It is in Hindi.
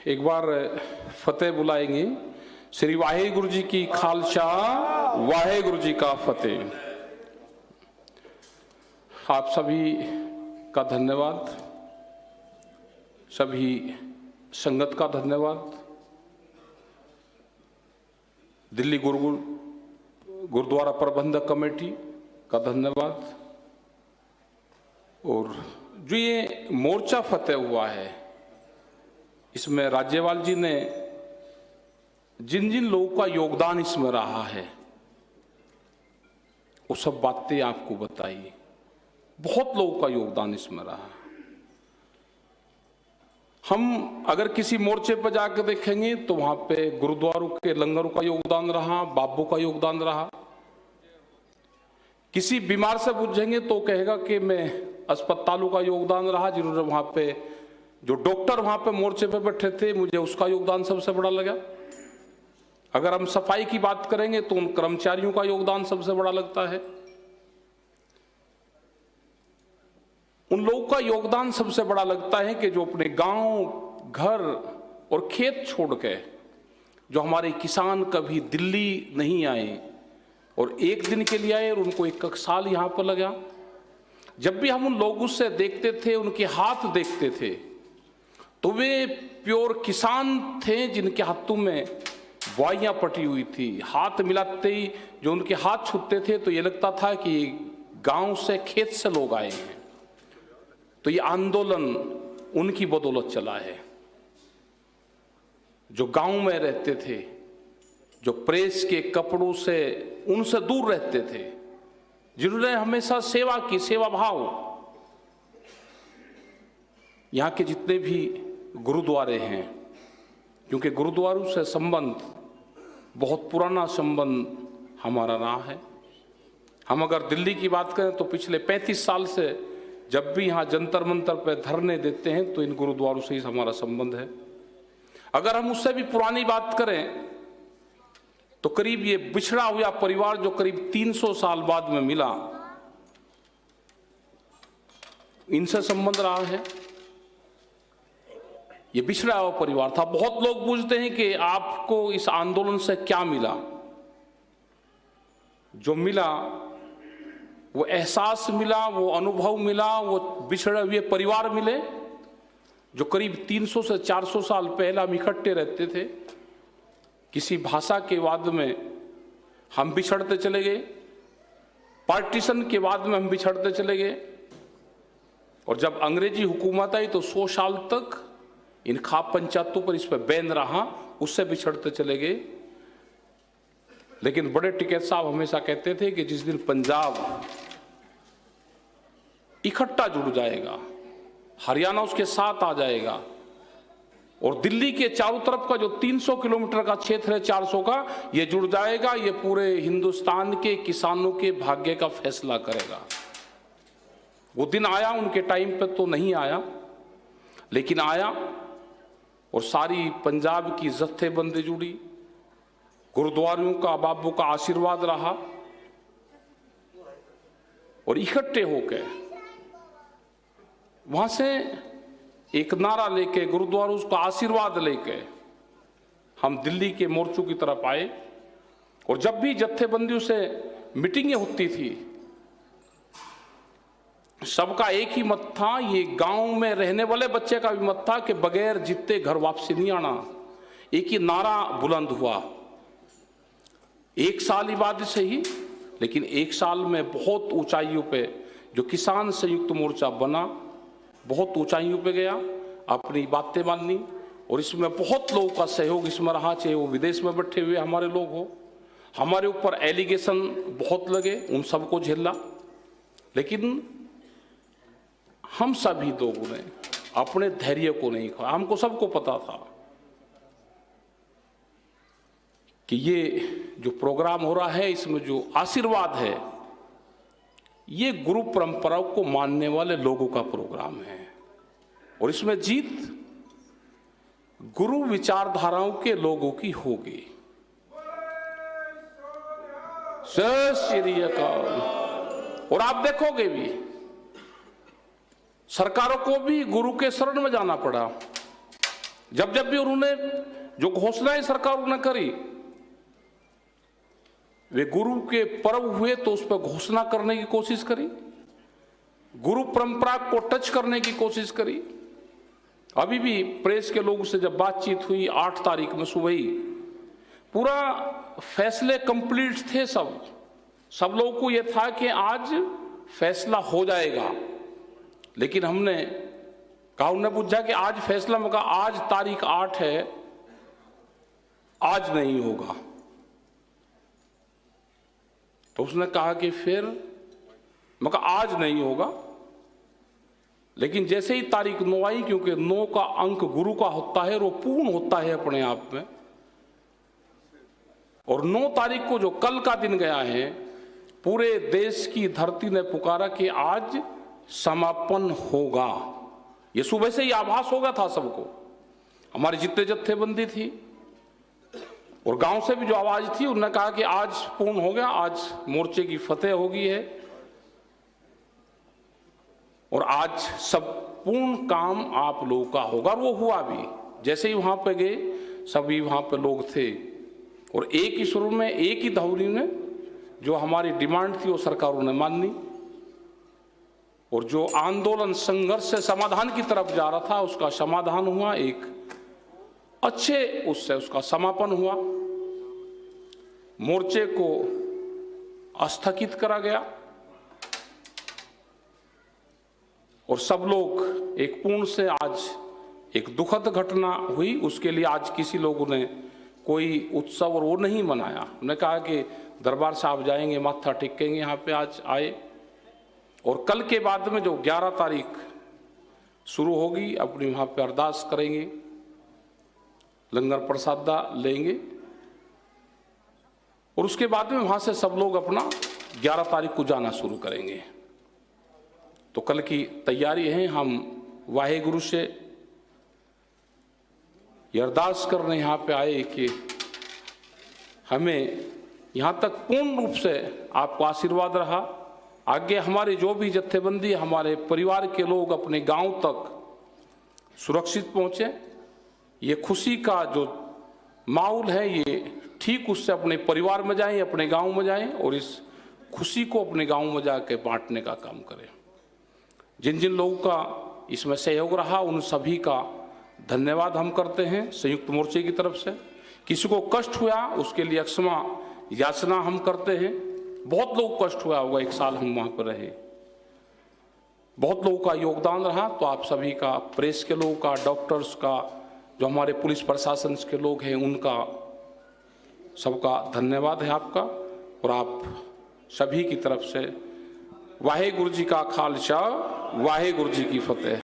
एक बार फतेह बुलाएंगे। श्री वाहेगुरु जी की खालसा, वाहेगुरु जी का फतेह। आप सभी का धन्यवाद, सभी संगत का धन्यवाद, दिल्ली गुरुद्वारा प्रबंधक कमेटी का धन्यवाद। और जो ये मोर्चा फतेह हुआ है, इसमें राज्यपाल जी ने जिन जिन लोगों का योगदान इसमें रहा है वो सब बातें आपको बताई। बहुत लोगों का योगदान इसमें रहा। हम अगर किसी मोर्चे पर जाकर देखेंगे तो वहां पे गुरुद्वारों के लंगरों का योगदान रहा, बाबू का योगदान रहा। किसी बीमार से पूछेंगे तो कहेगा कि मैं अस्पतालों का योगदान रहा। जिन्होंने वहां पे जो डॉक्टर वहां पे मोर्चे पे बैठे थे, मुझे उसका योगदान सबसे बड़ा लगा। अगर हम सफाई की बात करेंगे तो उन कर्मचारियों का योगदान सबसे बड़ा लगता है। उन लोगों का योगदान सबसे बड़ा लगता है कि जो अपने गांव, घर और खेत छोड़ के, जो हमारे किसान कभी दिल्ली नहीं आए और एक दिन के लिए आए और उनको एक साल यहां पर लगा। जब भी हम उन लोगों से देखते थे, उनके हाथ देखते थे, तो वे प्योर किसान थे जिनके हाथों में बुआइयां पटी हुई थी। हाथ मिलाते ही जो उनके हाथ छूते थे तो ये लगता था कि गांव से, खेत से लोग आए हैं। तो ये आंदोलन उनकी बदौलत चला है, जो गांव में रहते थे, जो प्रेस के कपड़ों से उनसे दूर रहते थे, जिन्होंने हमेशा सेवा की, सेवा भाव। यहां के जितने भी गुरुद्वारे हैं, क्योंकि गुरुद्वारों से संबंध बहुत पुराना संबंध हमारा रहा है। हम अगर दिल्ली की बात करें तो पिछले 35 साल से जब भी यहाँ जंतर मंतर पर धरने देते हैं तो इन गुरुद्वारों से ही हमारा संबंध है। अगर हम उससे भी पुरानी बात करें तो करीब ये बिछड़ा हुआ परिवार जो करीब 300 साल बाद में मिला, इनसे संबंध रहा है। ये बिछड़ा हुआ परिवार था। बहुत लोग पूछते हैं कि आपको इस आंदोलन से क्या मिला। जो मिला वो एहसास मिला, वो अनुभव मिला, वो बिछड़े हुए परिवार मिले जो करीब 300 से 400 साल पहले हम इकट्ठे रहते थे। किसी भाषा के बाद में हम बिछड़ते चले गए, पार्टीशन के बाद में हम बिछड़ते चले गए, और जब अंग्रेजी हुकूमत आई तो 100 साल तक इन खाप पंचायतों पर इस पर बैन रहा, उससे बिछड़ते चले गए। लेकिन बड़े टिकैत साहब हमेशा कहते थे कि जिस दिन पंजाब इकट्ठा जुड़ जाएगा, हरियाणा उसके साथ आ जाएगा, और दिल्ली के चारों तरफ का जो 300 किलोमीटर का क्षेत्र है, 400 का, ये जुड़ जाएगा, ये पूरे हिंदुस्तान के किसानों के भाग्य का फैसला करेगा। वो दिन आया, उनके टाइम पे तो नहीं आया, लेकिन आया, और सारी पंजाब की जत्थेबंदी जुड़ी। गुरुद्वारों का, बाबू का आशीर्वाद रहा, और इकट्ठे होकर वहां से एक नारा लेके, गुरुद्वारों का आशीर्वाद लेके हम दिल्ली के मोर्चों की तरफ आए। और जब भी जत्थेबंदियों से मीटिंगें होती थी, सबका एक ही मत था, ये गांव में रहने वाले बच्चे का भी मत था कि बगैर जीते घर वापसी नहीं आना। एक ही नारा बुलंद हुआ। एक साल ही बाद से ही, लेकिन एक साल में बहुत ऊंचाइयों पे जो किसान संयुक्त मोर्चा बना, बहुत ऊंचाइयों पे गया, अपनी बातें माननी, और इसमें बहुत लोगों का सहयोग इसमें रहा, चाहे वो विदेश में बैठे हुए हमारे लोग हो। हमारे ऊपर एलिगेशन बहुत लगे, उन सबको झेला, लेकिन हम सभी लोगों ने अपने धैर्य को नहीं खोया। हमको सबको पता था कि ये जो प्रोग्राम हो रहा है, इसमें जो आशीर्वाद है, ये गुरु परंपराओं को मानने वाले लोगों का प्रोग्राम है, और इसमें जीत गुरु विचारधाराओं के लोगों की होगी। जय श्री अकाल। और आप देखोगे भी सरकारों को भी गुरु के शरण में जाना पड़ा। जब जब भी उन्होंने जो घोषणाएं सरकार ने करी, वे गुरु के पर्व हुए तो उस पर घोषणा करने की कोशिश करी, गुरु परंपरा को टच करने की कोशिश करी। अभी भी प्रेस के लोगों से जब बातचीत हुई 8 तारीख में सुबह ही, पूरा फैसले कंप्लीट थे, सब लोगों को यह था कि आज फैसला हो जाएगा। लेकिन हमने कहा, उन्होंने पूछा कि आज फैसला, मैं कहा आज तारीख 8 है, आज नहीं होगा। तो उसने कहा कि फिर, मैं कहा आज नहीं होगा। लेकिन जैसे ही तारीख 9 आई, क्योंकि 9 का अंक गुरु का होता है और वो पूर्ण होता है अपने आप में, और 9 तारीख को जो कल का दिन गया है, पूरे देश की धरती ने पुकारा कि आज समापन होगा। ये सुबह से ही आभास हो गया था सबको। हमारी जितने जत्थेबंदी थी और गांव से भी जो आवाज थी, उन्होंने कहा कि आज पूर्ण हो गया, आज मोर्चे की फतेह हो गई है और आज सब पूर्ण काम आप लोगों का होगा। और वो हुआ भी। जैसे ही वहां पे गए, सभी वहां पे लोग थे और एक ही सुर में, एक ही धौरी में जो हमारी डिमांड थी वो सरकारों ने मानी, और जो आंदोलन संघर्ष से समाधान की तरफ जा रहा था उसका समाधान हुआ, एक अच्छे उससे उसका समापन हुआ। मोर्चे को स्थगित करा गया और सब लोग एक पूर्ण से, आज एक दुखद घटना हुई, उसके लिए आज किसी लोगों ने कोई उत्सव और वो नहीं मनाया। उन्होंने कहा कि दरबार साहब जाएंगे, माथा टेकेंगे, यहाँ पे आज आए, और कल के बाद में जो 11 तारीख शुरू होगी, अपनी वहाँ पे अरदास करेंगे, लंगर प्रसादा लेंगे, और उसके बाद में वहाँ से सब लोग अपना 11 तारीख को जाना शुरू करेंगे। तो कल की तैयारी है। हम वाहेगुरु से ये अरदास करने यहाँ पे आए कि हमें यहाँ तक पूर्ण रूप से आपका आशीर्वाद रहा, आगे हमारे जो भी जत्थेबंदी, हमारे परिवार के लोग अपने गांव तक सुरक्षित पहुँचे। ये खुशी का जो माहौल है, ये ठीक उससे अपने परिवार में जाएं, अपने गांव में जाएं और इस खुशी को अपने गांव में जाके बांटने का काम करें। जिन जिन लोगों का इसमें सहयोग रहा, उन सभी का धन्यवाद हम करते हैं संयुक्त मोर्चे की तरफ से। किसी को कष्ट हुआ उसके लिए क्षमा याचना हम करते हैं। बहुत लोग कष्ट हुआ होगा, 1 साल हम वहाँ पर रहे, बहुत लोगों का योगदान रहा। तो आप सभी का, प्रेस के लोगों का, डॉक्टर्स का, जो हमारे पुलिस प्रशासन के लोग हैं, उनका सबका धन्यवाद है आपका। और आप सभी की तरफ से वाहेगुरु जी का खालसा, वाहेगुरु जी की फतेह।